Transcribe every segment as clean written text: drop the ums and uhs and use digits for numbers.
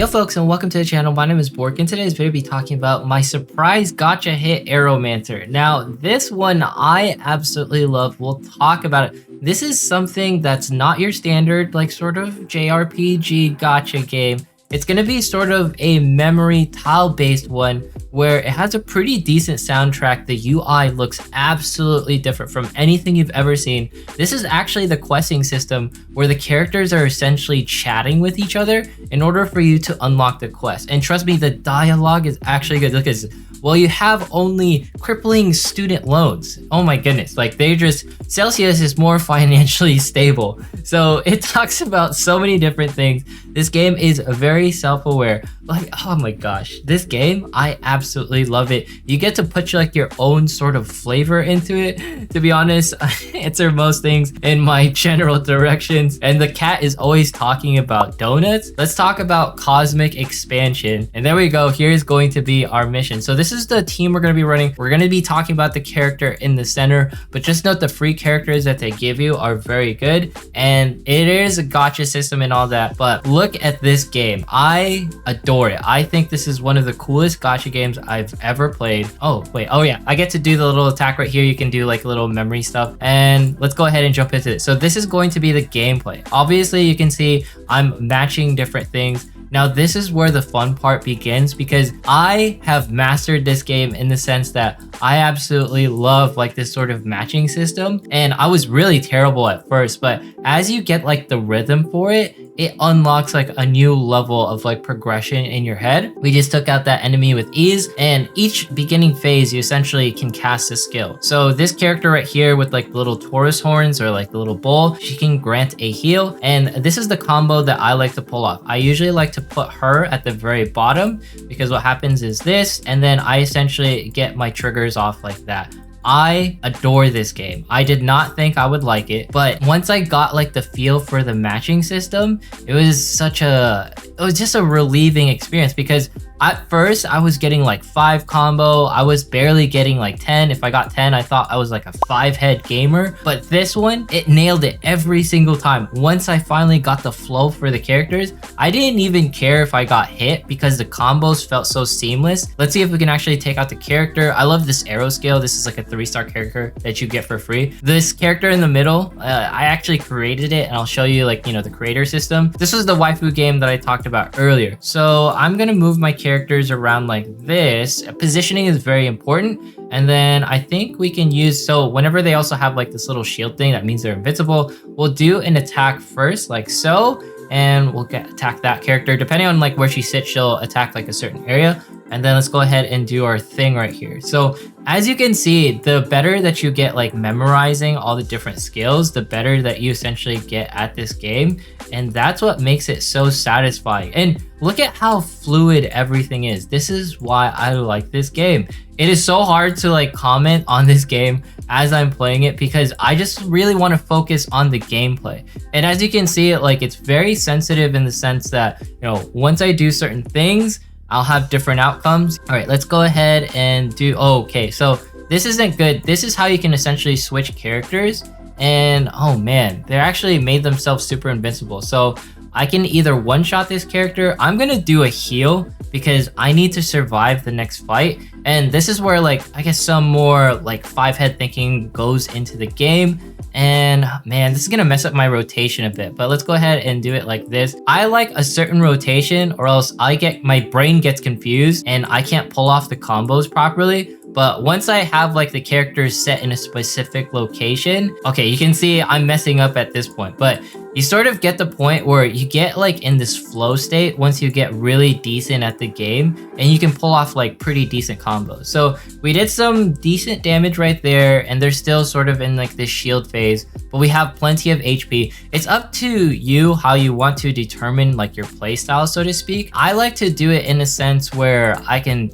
Yo folks, and welcome to the channel. My name is Bork, and today's video will be talking about my surprise gacha hit, Arrowmancer. Now, this one I absolutely love. We'll talk about it. This is something that's not your standard, like sort of JRPG gacha game. It's going to be sort of a memory tile-based one where it has a pretty decent soundtrack. The UI looks absolutely different from anything you've ever seen. This is actually the questing system where the characters are essentially chatting with each other in order for you to unlock the quest. And trust me, the dialogue is actually good. Look at this. Well, you have only crippling student loans. Oh my goodness, like Celsius is more financially stable. So it talks about so many different things. This game is very self-aware. Like, oh my gosh, this game, I absolutely love it. You get to put your own sort of flavor into it. To be honest, I answer most things in my general directions. And the cat is always talking about donuts. Let's talk about cosmic expansion. And there we go, here's going to be our mission. So this is the team we're going to be running. We're going to be talking about the character in the center, but just note the free characters that they give you are very good. And it is a gacha system and all that, but look at this game. I adore it. I think this is one of the coolest gacha games I've ever played. Oh, wait. Oh yeah. I get to do the little attack right here. You can do like a little memory stuff, and let's go ahead and jump into it. So this is going to be the gameplay. Obviously you can see I'm matching different things. Now this is where the fun part begins, because I have mastered this game in the sense that I absolutely love like this sort of matching system, and I was really terrible at first, but as you get like the rhythm for it, it unlocks like a new level of like progression in your head. We just took out that enemy with ease, and each beginning phase you essentially can cast a skill. So this character right here with like the little Taurus horns or like the little bull, she can grant a heal, and this is the combo that I like to pull off. I usually like to put her at the very bottom, because what happens is this, and then I essentially get my triggers off like that. I adore this game. I did not think I would like it, but once I got like the feel for the matching system, it was just a relieving experience, because at first I was getting like 5 combo. I was barely getting like 10. If I got 10, I thought I was like a 5-head gamer, but this one, it nailed it every single time. Once I finally got the flow for the characters, I didn't even care if I got hit because the combos felt so seamless. Let's see if we can actually take out the character. I love this arrow scale. This is like a 3-star character that you get for free. This character in the middle, I actually created it, and I'll show you like, the creator system. This was the waifu game that I talked about earlier. So I'm gonna move my characters around like this. Positioning is very important. And then I think we can use, so whenever they also have like this little shield thing, that means they're invincible. We'll do an attack first, like so, and we'll attack that character. Depending on like where she sits, she'll attack like a certain area. And then let's go ahead and do our thing right here. So as you can see, the better that you get like memorizing all the different skills, the better that you essentially get at this game. And that's what makes it so satisfying. And look at how fluid everything is. This is why I like this game. It is so hard to like comment on this game as I'm playing it, because I just really want to focus on the gameplay. And as you can see, it's very sensitive in the sense that, once I do certain things, I'll have different outcomes. All right, let's go ahead and do, okay, so this isn't good. This is how you can essentially switch characters. And oh man, they actually made themselves super invincible. So I can either one-shot this character. I'm gonna do a heal because I need to survive the next fight. And this is where I guess some more 5-head thinking goes into the game. And man, this is gonna mess up my rotation a bit, but let's go ahead and do it like this. I like a certain rotation, or else my brain gets confused and I can't pull off the combos properly. But once I have the characters set in a specific location, okay, you can see I'm messing up at this point, but you sort of get the point where you get in this flow state once you get really decent at the game, and you can pull off pretty decent combos. So we did some decent damage right there, and they're still sort of in this shield phase, but we have plenty of HP. It's up to you how you want to determine your play style, so to speak. I like to do it in a sense where I can,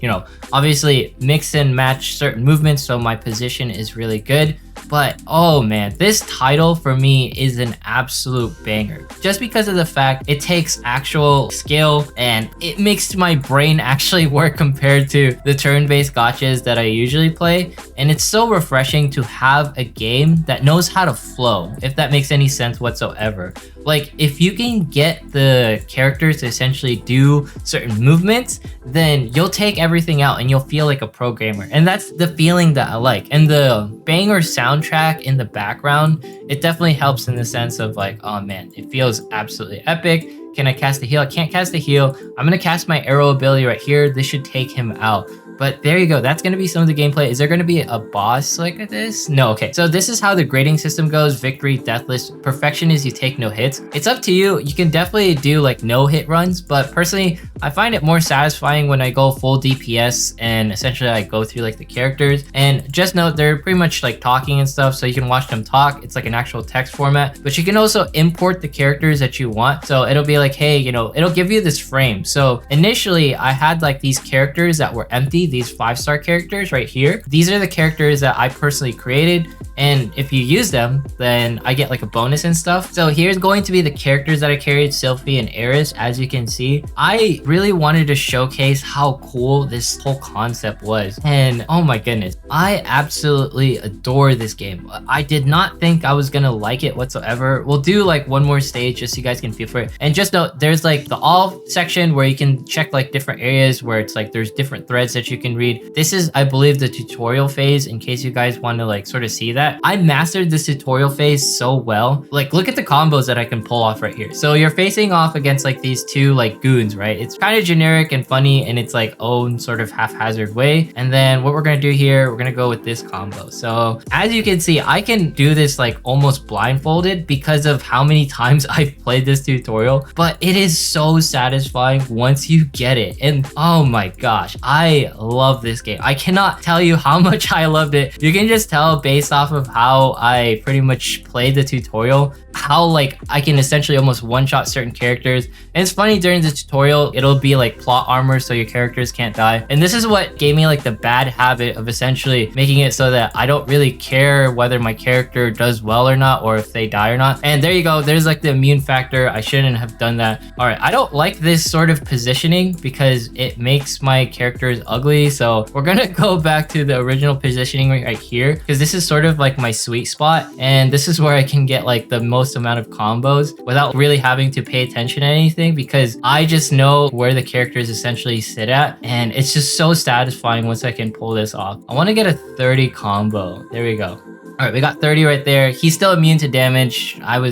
obviously mix and match certain movements so my position is really good. But oh man, this title for me is an absolute banger, just because of the fact it takes actual skill and it makes my brain actually work compared to the turn-based gachas that I usually play. And it's so refreshing to have a game that knows how to flow, if that makes any sense whatsoever. Like if you can get the characters to essentially do certain movements, then you'll take everything out and you'll feel like a programmer. And that's the feeling that I like. And the banger soundtrack in the background, it definitely helps in the sense of like, oh man, it feels absolutely epic. Can I cast a heal? I can't cast a heal. I'm gonna cast my arrow ability right here. This should take him out. But there you go. That's going to be some of the gameplay. Is there going to be a boss like this? No. Okay. So this is how the grading system goes. Victory, deathless. Perfection is you take no hits. It's up to you. You can definitely do like no hit runs, but personally, I find it more satisfying when I go full DPS and essentially I go through like the characters. And just note they're pretty much like talking and stuff, so you can watch them talk. It's like an actual text format, but you can also import the characters that you want. So it'll be like, hey, you know, it'll give you this frame. So initially I had like these characters that were empty, these 5-star characters right here. These are the characters that I personally created, and if you use them, then I get like a bonus and stuff. So here's going to be the characters that I carried, Sylphie and Eris. As you can see, I really wanted to showcase how cool this whole concept was, and oh my goodness, I absolutely adore this game. I did not think I was gonna like it whatsoever. We'll do like one more stage just so you guys can feel for it. And just note, there's like the all section where you can check like different areas where it's like there's different threads that you can read. This is, I believe, the tutorial phase in case you guys want to like sort of see that. I mastered this tutorial phase so well. Like look at the combos that I can pull off right here. So you're facing off against like these two like goons, right? It's kind of generic and funny and it's like own sort of haphazard way. And then what we're gonna do here, we're gonna go with this combo. So as you can see, I can do this like almost blindfolded because of how many times I've played this tutorial, but it is so satisfying once you get it. And oh my gosh, I love this game. I cannot tell you how much I loved it. You can just tell based off of how I pretty much played the tutorial, how like I can essentially almost one-shot certain characters. And it's funny, during the tutorial it'll be like plot armor so your characters can't die, and this is what gave me like the bad habit of essentially making it so that I don't really care whether my character does well or not, or if they die or not. And there you go, there's like the immune factor. I shouldn't have done that. All right, I don't like this sort of positioning because it makes my characters ugly, so we're gonna go back to the original positioning right here, because this is sort of like my sweet spot, and this is where I can get like the most amount of combos without really having to pay attention to anything, because I just know where the characters essentially sit at, and it's just so satisfying once I can pull this off. I want to get a 30 combo. There we go. All right, we got 30 right there. He's still immune to damage. I'm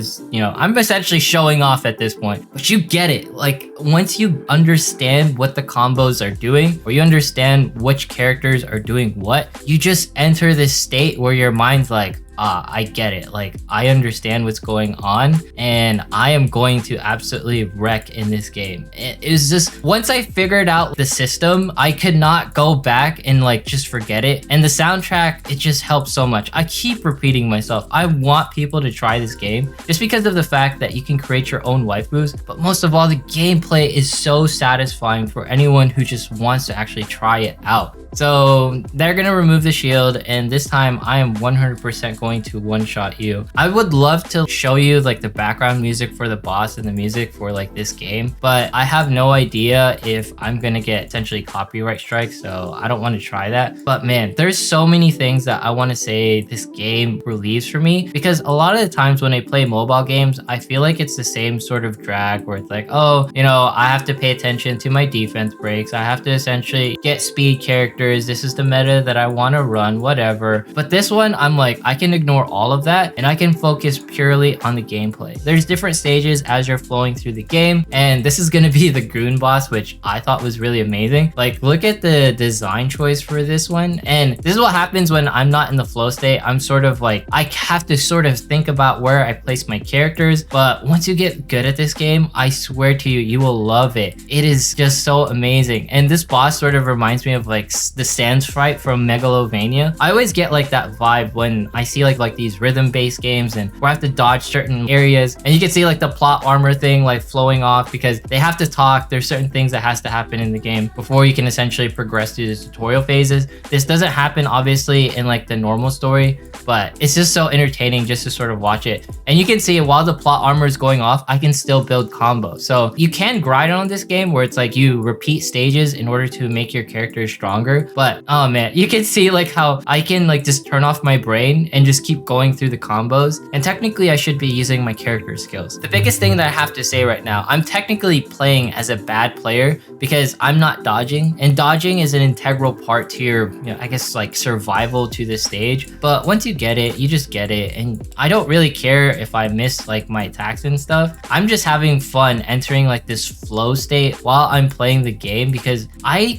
essentially showing off at this point, but you get it. Like once you understand what the combos are doing, or you understand which characters are doing what, you just enter this state where your mind's like, I get it. Like I understand what's going on and I am going to absolutely wreck in this game. It was just, once I figured out the system, I could not go back and like just forget it. And the soundtrack, it just helps so much. I keep repeating myself. I want people to try this game just because of the fact that you can create your own waifus, but most of all, the gameplay is so satisfying for anyone who just wants to actually try it out. So they're gonna remove the shield, and this time I am 100% going to one-shot you. I would love to show you like the background music for the boss and the music for like this game, but I have no idea if I'm gonna get essentially copyright strikes, so I don't want to try that. But man, there's so many things that I want to say this game relieves for me, because a lot of the times when I play mobile games, I feel like it's the same sort of drag where it's like, oh, you know, I have to pay attention to my defense breaks. I have to essentially get speed characters. This is the meta that I want to run, whatever. But this one, I'm like, I can ignore all of that and I can focus purely on the gameplay. There's different stages as you're flowing through the game, and this is going to be the goon boss, which I thought was really amazing. Like, look at the design choice for this one. And this is what happens when I'm not in the flow state. I'm sort of like, I have to sort of think about where I place my characters. But once you get good at this game, I swear to you, you will love it. It is just so amazing. And this boss sort of reminds me of like the Sans fight from Megalovania. I always get like that vibe when I see like these rhythm-based games and where I have to dodge certain areas, and you can see like the plot armor thing like flowing off because they have to talk. There's certain things that has to happen in the game before you can essentially progress through the tutorial phases. This doesn't happen obviously in like the normal story, but it's just so entertaining just to sort of watch it. And you can see while the plot armor is going off, I can still build combos. So you can grind on this game where it's like you repeat stages in order to make your character stronger. whatever. But oh man, you can see like how I can like just turn off my brain and just keep going through the combos. And technically I should be using my character skills. The biggest thing that I have to say right now, I'm technically playing as a bad player because I'm not dodging, and dodging is an integral part to your, I guess like survival to this stage. But once you get it, you just get it. And I don't really care if I miss like my attacks and stuff. I'm just having fun entering like this flow state while I'm playing the game, because I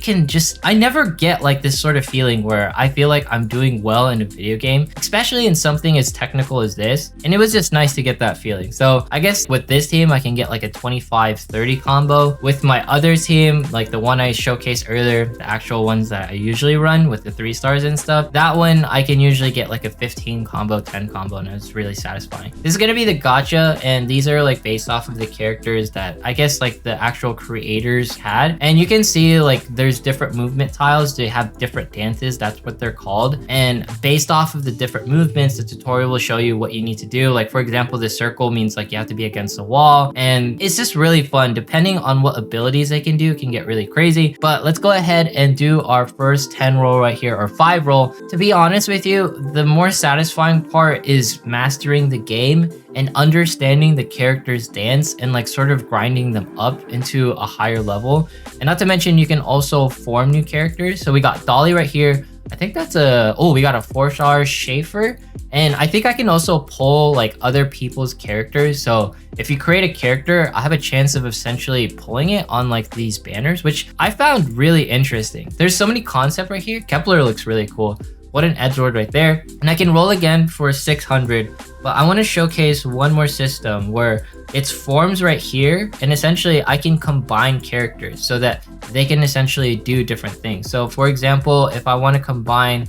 never get like this sort of feeling where I feel like I'm doing well in a video game, especially in something as technical as this. And it was just nice to get that feeling. So I guess with this team, I can get like a 25-30 combo. With my other team, like the one I showcased earlier, the actual ones that I usually run with the 3 stars and stuff, that one I can usually get like a 15 combo, 10 combo, and it's really satisfying. This is gonna be the gacha, and these are like based off of the characters that I guess like the actual creators had. And you can see like there's different movement tiles. They have different dances, that's what they're called. And based off of the different movements, the tutorial will show you what you need to do. Like for example, the circle means like you have to be against the wall, and it's just really fun. Depending on what abilities they can do, it can get really crazy. But let's go ahead and do our first 10 roll right here, or 5 roll. To be honest with you, the more satisfying part is mastering the game and understanding the character's dance and like sort of grinding them up into a higher level. And not to mention, you can also form new characters. So we got Dolly right here. I think that's we got a 4-star Schaefer. And I think I can also pull like other people's characters. So if you create a character, I have a chance of essentially pulling it on like these banners, which I found really interesting. There's so many concepts right here. Kepler looks really cool. What an Edgelord right there. And I can roll again for 600, but I want to showcase one more system where it's forms right here, and essentially I can combine characters so that they can essentially do different things. So for example, if I want to combine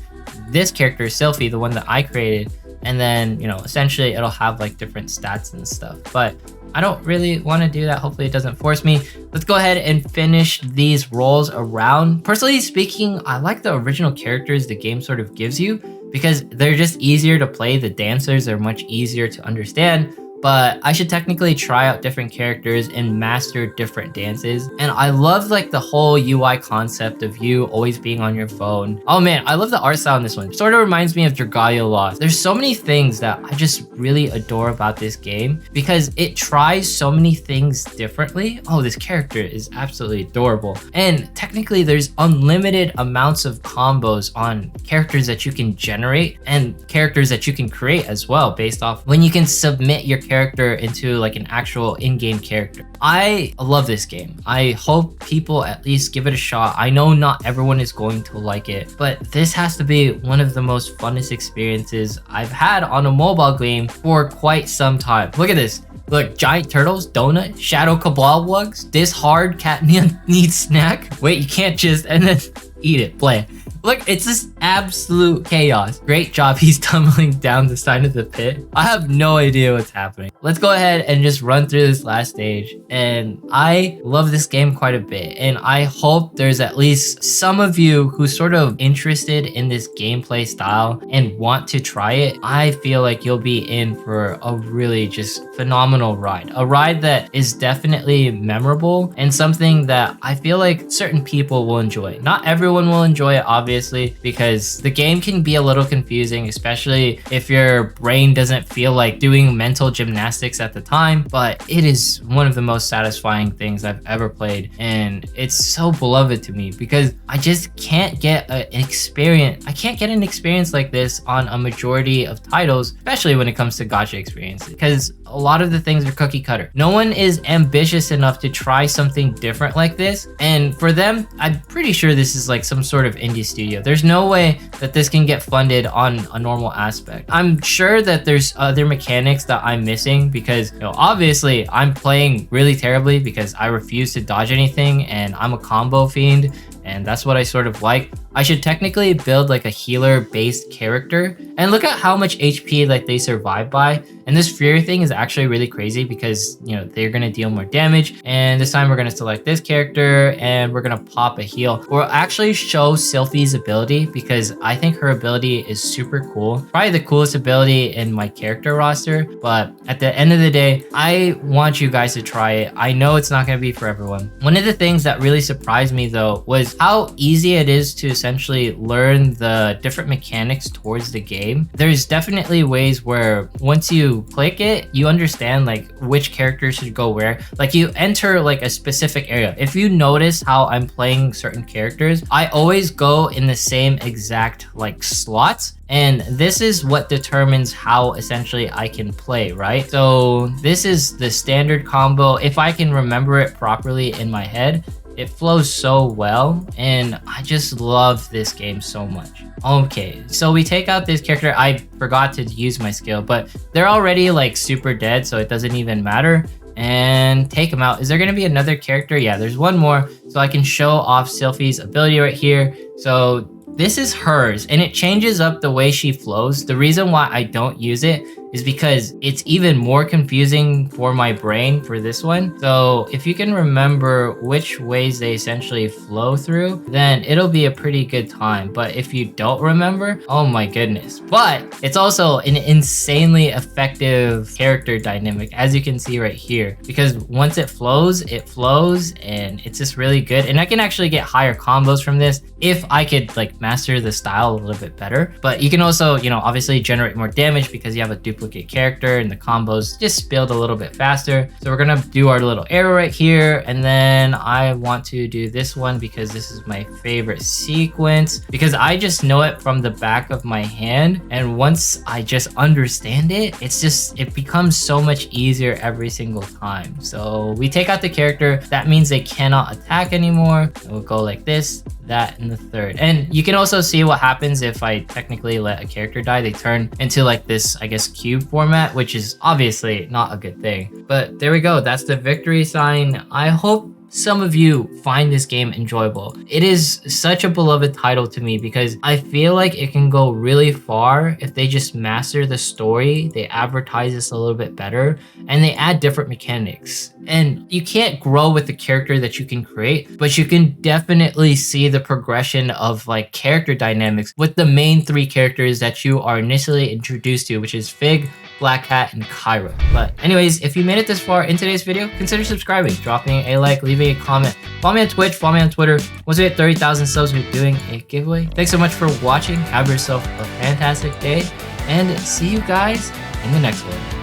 this character, Sylphie, the one that I created, and then, essentially it'll have like different stats and stuff. But I don't really want to do that. Hopefully it doesn't force me. Let's go ahead and finish these rolls around. Personally speaking, I like the original characters the game sort of gives you because they're just easier to play. The dancers are much easier to understand. But I should technically try out different characters and master different dances. And I love like the whole UI concept of you always being on your phone. Oh man, I love the art style in this one. Sort of reminds me of Dragalia Lost. There's so many things that I just really adore about this game because it tries so many things differently. Oh, this character is absolutely adorable. And technically there's unlimited amounts of combos on characters that you can generate and characters that you can create as well, based off when you can submit your character into like an actual in-game character. I love this game. I hope people at least give it a shot. I know not everyone is going to like it, but this has to be one of the most funnest experiences I've had on a mobile game for quite some time. Look at this. Look, giant turtles, donut, shadow cabal wugs, this hard cat needs snack. Wait, you can't just, and then eat it, play it. Look, it's just absolute chaos. Great job, he's tumbling down the side of the pit. I have no idea what's happening. Let's go ahead and just run through this last stage. And I love this game quite a bit. And I hope there's at least some of you who's sort of interested in this gameplay style and want to try it. I feel like you'll be in for a really just phenomenal ride. A ride that is definitely memorable and something that I feel like certain people will enjoy. Not everyone will enjoy it, obviously, because the game can be a little confusing, especially if your brain doesn't feel like doing mental gymnastics at the time. But it is one of the most satisfying things I've ever played, and it's so beloved to me because I just can't get an experience. I can't get an experience like this on a majority of titles, especially when it comes to gacha experiences, because a lot of the things are cookie cutter. No one is ambitious enough to try something different like this, and for them, I'm pretty sure this is like some sort of indie studio. There's no way that this can get funded on a normal aspect. I'm sure that there's other mechanics that I'm missing because, obviously I'm playing really terribly because I refuse to dodge anything and I'm a combo fiend, and that's what I sort of like. I should technically build like a healer based character, and look at how much HP like they survive by. And this fear thing is actually really crazy because, you know, they're going to deal more damage. And this time we're going to select this character and we're going to pop a heal. We'll actually show Sylphie's ability because I think her ability is super cool. Probably the coolest ability in my character roster. But at the end of the day, I want you guys to try it. I know it's not going to be for everyone. One of the things that really surprised me though was how easy it is to essentially learn the different mechanics towards the game. There's definitely ways where once you click it, you understand like which character should go where. Like you enter like a specific area. If you notice how I'm playing certain characters, I always go in the same exact like slots. And this is what determines how essentially I can play, right? So this is the standard combo. If I can remember it properly in my head, it flows so well, and I just love this game so much. Okay, so we take out this character. I forgot to use my skill, but they're already like super dead, so it doesn't even matter. And take them out. Is there gonna be another character? Yeah, there's one more. So I can show off Sylphie's ability right here. So this is hers, and it changes up the way she flows. The reason why I don't use it is because it's even more confusing for my brain for this one. So if you can remember which ways they essentially flow through, then it'll be a pretty good time. But if you don't remember, oh my goodness. But it's also an insanely effective character dynamic, as you can see right here, because once it flows, and it's just really good. And I can actually get higher combos from this if I could like master the style a little bit better. But you can also, you know, obviously generate more damage because you have a duplicate character and the combos just build a little bit faster. So we're gonna do our little arrow right here, and then I want to do this one because this is my favorite sequence, because I just know it from the back of my hand, and once I just understand it, it becomes so much easier every single time. So we take out the character, that means they cannot attack anymore. We'll go like this, that, and the third. And you can also see what happens if I technically let a character die. They turn into like this, I guess, cube format, which is obviously not a good thing. But there we go. That's the victory sign. I hope some of you find this game enjoyable. It is such a beloved title to me because I feel like it can go really far if they just master the story, they advertise this a little bit better, and they add different mechanics. And you can't grow with the character that you can create, but you can definitely see the progression of like character dynamics with the main three characters that you are initially introduced to, which is Fig, Black Hat, and Kyra. But anyways, if you made it this far in today's video, consider subscribing, dropping a like, leaving a comment. Follow me on Twitch, follow me on Twitter. Once we hit 30,000 subs, we're doing a giveaway. Thanks so much for watching. Have yourself a fantastic day, and see you guys in the next one.